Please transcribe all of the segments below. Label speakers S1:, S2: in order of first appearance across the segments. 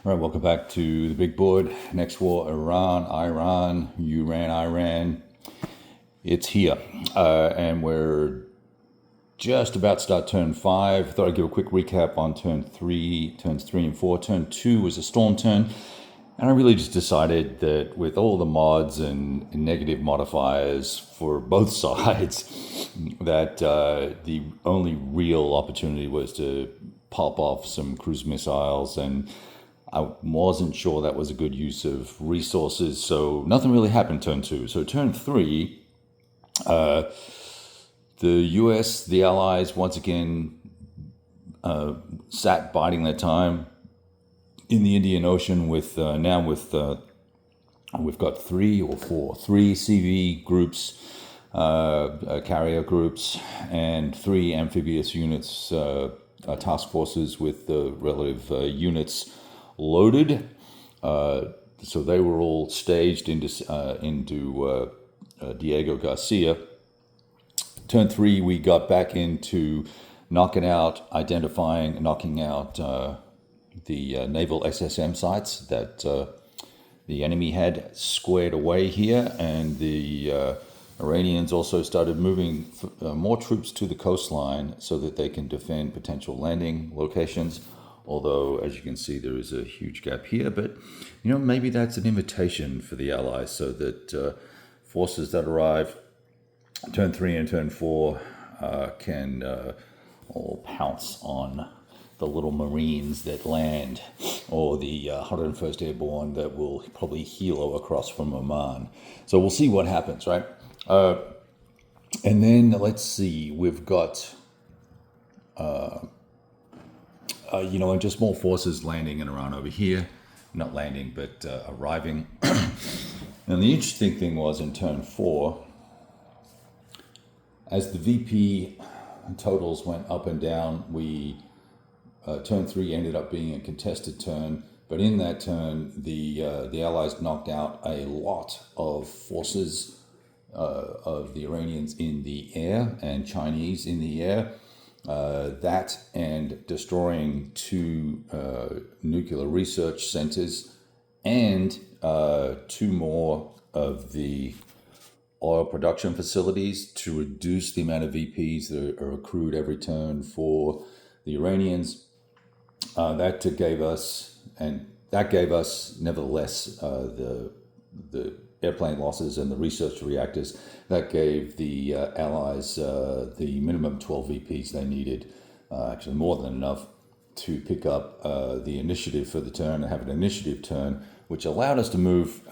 S1: All right, welcome back to the big board. Next war, Iran, you ran, Iran. It's here. And we're just about to start turn 5. I thought I'd give a quick recap on turns 3 and 4. Turn 2 was a storm turn. And I really just decided that with all the mods and negative modifiers for both sides, that the only real opportunity was to pop off some cruise missiles, and I wasn't sure that was a good use of resources, so nothing really happened turn 2. So turn 3, the US, the Allies, once again sat biding their time in the Indian Ocean with we've got 3 CV groups, carrier groups, and 3 amphibious units, task forces with the relative units loaded. So they were all staged into Diego Garcia. Turn 3, we got back into knocking out the naval SSM sites that the enemy had squared away here, and the Iranians also started moving more troops to the coastline so that they can defend potential landing locations. Although, as you can see, there is a huge gap here, but maybe that's an invitation for the Allies so that forces that arrive turn 3 and turn 4 can all pounce on the little Marines that land, or the 101st Airborne that will probably helo across from Oman. So we'll see what happens, right? And then let's see, we've got and just more forces landing in Iran over here. Not landing, but arriving. And the interesting thing was in turn 4, as the VP totals went up and down, turn 3 ended up being a contested turn. But in that turn, the Allies knocked out a lot of forces of the Iranians in the air and Chinese in the air. That and destroying 2 nuclear research centers and 2 more of the oil production facilities to reduce the amount of VPs that are accrued every turn for the Iranians. That gave us nevertheless the airplane losses and the research reactors. That gave the Allies the minimum 12 VPs they needed, actually more than enough, to pick up the initiative for the turn and have an initiative turn, which allowed us to move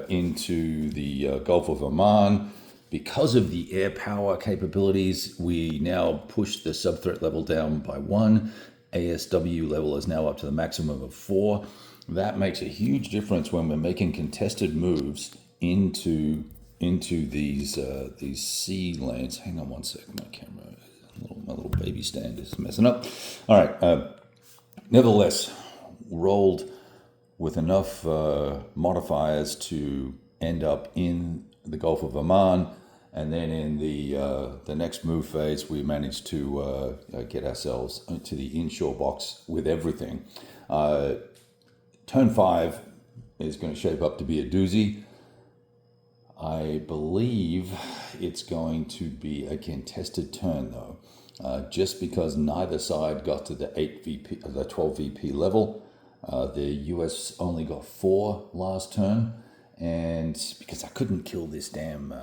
S1: into the Gulf of Oman. Because of the air power capabilities, we now push the sub-threat level down by 1. ASW level is now up to the maximum of 4. That makes a huge difference when we're making contested moves into these sea lanes. Hang on one second, my little baby stand is messing up. All right. Nevertheless, rolled with enough modifiers to end up in the Gulf of Oman, and then in the next move phase, we managed to get ourselves to the inshore box with everything. Turn 5 is going to shape up to be a doozy. I believe it's going to be a contested turn, though, just because neither side got to the 12 VP level. The US only got 4 last turn, and because I couldn't kill this damn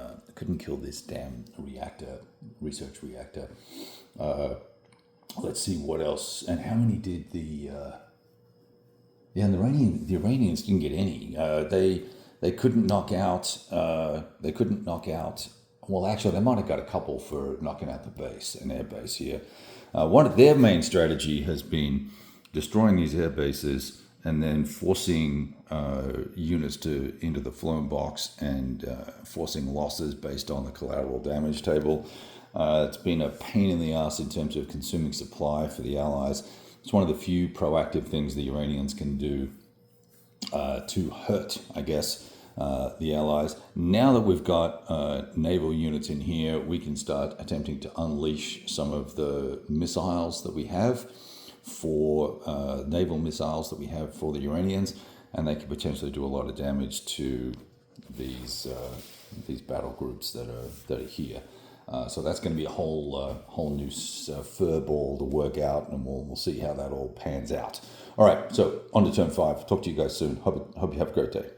S1: research reactor. Let's see what else, and how many did the Iranians didn't get any. They couldn't knock out. Well, actually, they might have got a couple for knocking out the base, an air base here. One of their main strategy has been destroying these air bases and then forcing units into the flown box and forcing losses based on the collateral damage table. It's been a pain in the ass in terms of consuming supply for the Allies. It's one of the few proactive things the Iranians can do to hurt, I guess, the Allies. Now that we've got naval units in here, we can start attempting to unleash some of the missiles that we have for naval missiles that we have for the Iranians, and they could potentially do a lot of damage to these battle groups that are here. So that's going to be a whole new fur ball to work out, and we'll see how that all pans out. All right, so on to turn 5. Talk to you guys soon. Hope you have a great day.